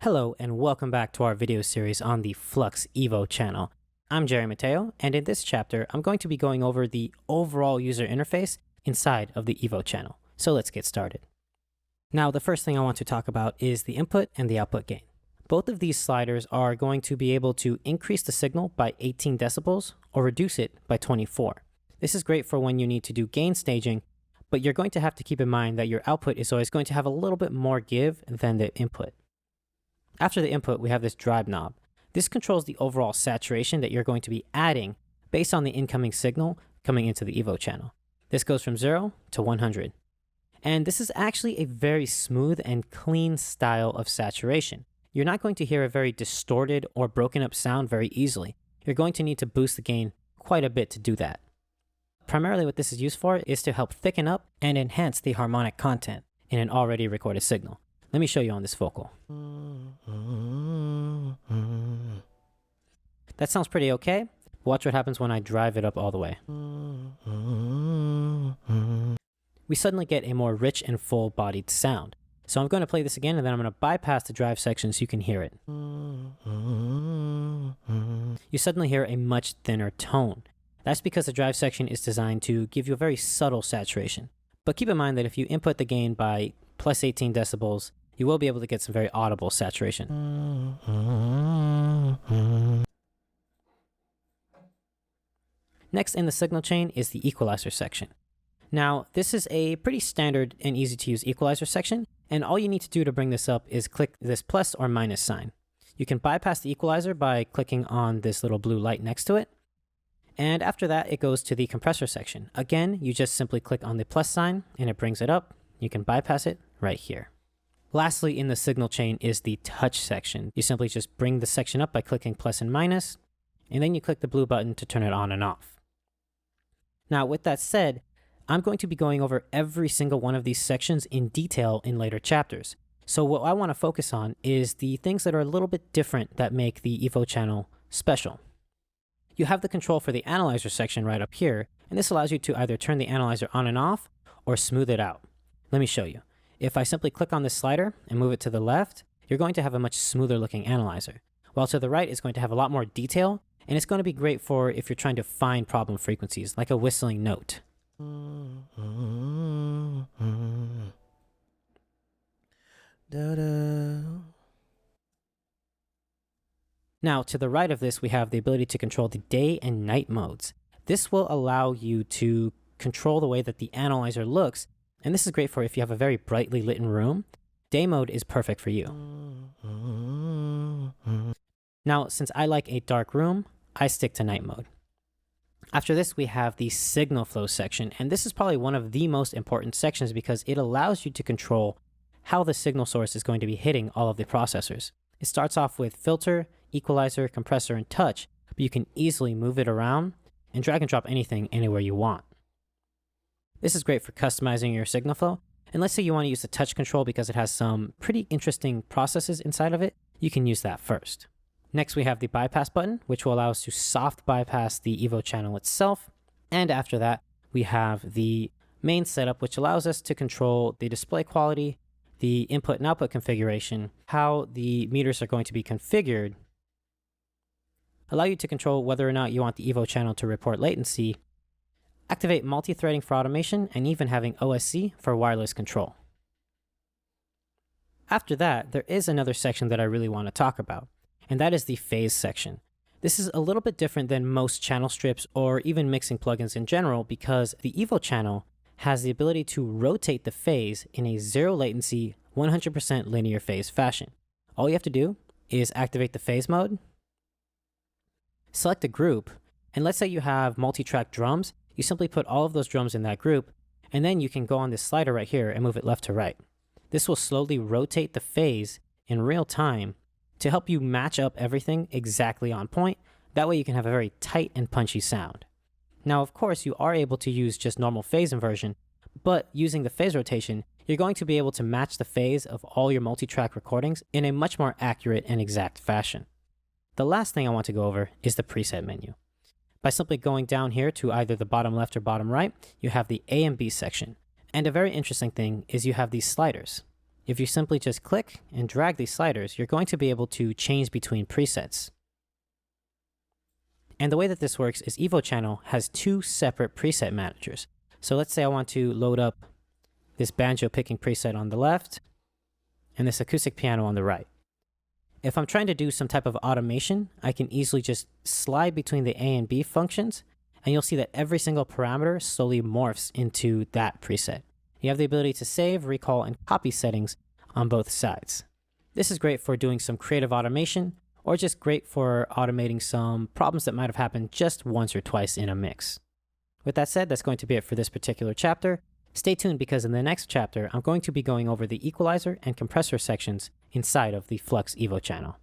Hello and welcome back to our video series on the Flux Evo channel. I'm Jerry Mateo, and in this chapter, I'm going to be going over the overall user interface inside of the Evo channel. So let's get started. Now, the first thing I want to talk about is the input and the output gain. Both of these sliders are going to be able to increase the signal by 18 decibels or reduce it by 24. This is great for when you need to do gain staging, but you're going to have to keep in mind that your output is always going to have a little bit more give than the input. After the input, we have this drive knob. This controls the overall saturation that you're going to be adding based on the incoming signal coming into the Evo channel. This goes from 0 to 100. And this is actually a very smooth and clean style of saturation. You're not going to hear a very distorted or broken up sound very easily. You're going to need to boost the gain quite a bit to do that. Primarily what this is used for is to help thicken up and enhance the harmonic content in an already recorded signal. Let me show you on this vocal. That sounds pretty okay. Watch what happens when I drive it up all the way. We suddenly get a more rich and full-bodied sound. So I'm going to play this again, and then I'm going to bypass the drive section so you can hear it. You suddenly hear a much thinner tone. That's because the drive section is designed to give you a very subtle saturation. But keep in mind that if you input the gain by plus 18 decibels, you will be able to get some very audible saturation. Next in the signal chain is the equalizer section. Now, this is a pretty standard and easy to use equalizer section, and all you need to do to bring this up is click this plus or minus sign. You can bypass the equalizer by clicking on this little blue light next to it. And after that, it goes to the compressor section. Again, you just simply click on the plus sign and it brings it up. You can bypass it right here. Lastly, in the signal chain is the touch section. You simply just bring the section up by clicking plus and minus, and then you click the blue button to turn it on and off. Now, with that said, I'm going to be going over every single one of these sections in detail in later chapters. So what I want to focus on is the things that are a little bit different that make the Evo channel special. You have the control for the analyzer section right up here, and this allows you to either turn the analyzer on and off or smooth it out. Let me show you. If I simply click on this slider and move it to the left, you're going to have a much smoother looking analyzer. While to the right is going to have a lot more detail, and it's going to be great for if you're trying to find problem frequencies, like a whistling note. Now, to the right of this, we have the ability to control the day and night modes. This will allow you to control the way that the analyzer looks, and this is great for if you have a very brightly lit room. Day mode is perfect for you. Now, since I like a dark room, I stick to night mode. After this, we have the signal flow section, and this is probably one of the most important sections because it allows you to control how the signal source is going to be hitting all of the processors. It starts off with filter, equalizer, compressor, and touch, but you can easily move it around and drag and drop anything anywhere you want. This is great for customizing your signal flow, and let's say you want to use the touch control because it has some pretty interesting processes inside of it, you can use that first. Next, we have the bypass button, which will allow us to soft bypass the Evo channel itself. And after that, we have the main setup, which allows us to control the display quality, the input and output configuration, how the meters are going to be configured, allow you to control whether or not you want the Evo channel to report latency, activate multi-threading for automation, and even having OSC for wireless control. After that, there is another section that I really want to talk about, and that is the phase section. This is a little bit different than most channel strips or even mixing plugins in general because the Evo channel has the ability to rotate the phase in a zero latency, 100% linear phase fashion. All you have to do is activate the phase mode, select a group, and let's say you have multi-track drums, you simply put all of those drums in that group, and then you can go on this slider right here and move it left to right. This will slowly rotate the phase in real time to help you match up everything exactly on point. That way you can have a very tight and punchy sound. Now, of course, you are able to use just normal phase inversion, but using the phase rotation, you're going to be able to match the phase of all your multi-track recordings in a much more accurate and exact fashion. The last thing I want to go over is the preset menu. By simply going down here to either the bottom left or bottom right, you have the A and B section. And a very interesting thing is you have these sliders. if you simply just click and drag these sliders, you're going to be able to change between presets. And the way that this works is Evo Channel has two separate preset managers. So let's say I want to load up this banjo picking preset on the left and this acoustic piano on the right. If I'm trying to do some type of automation, I can easily just slide between the A and B functions, and you'll see that every single parameter slowly morphs into that preset. You have the ability to save, recall, and copy settings on both sides. This is great for doing some creative automation, or just great for automating some problems that might have happened just once or twice in a mix. With that said, that's going to be it for this particular chapter. Stay tuned because in the next chapter, I'm going to be going over the equalizer and compressor sections inside of the Flux Evo channel.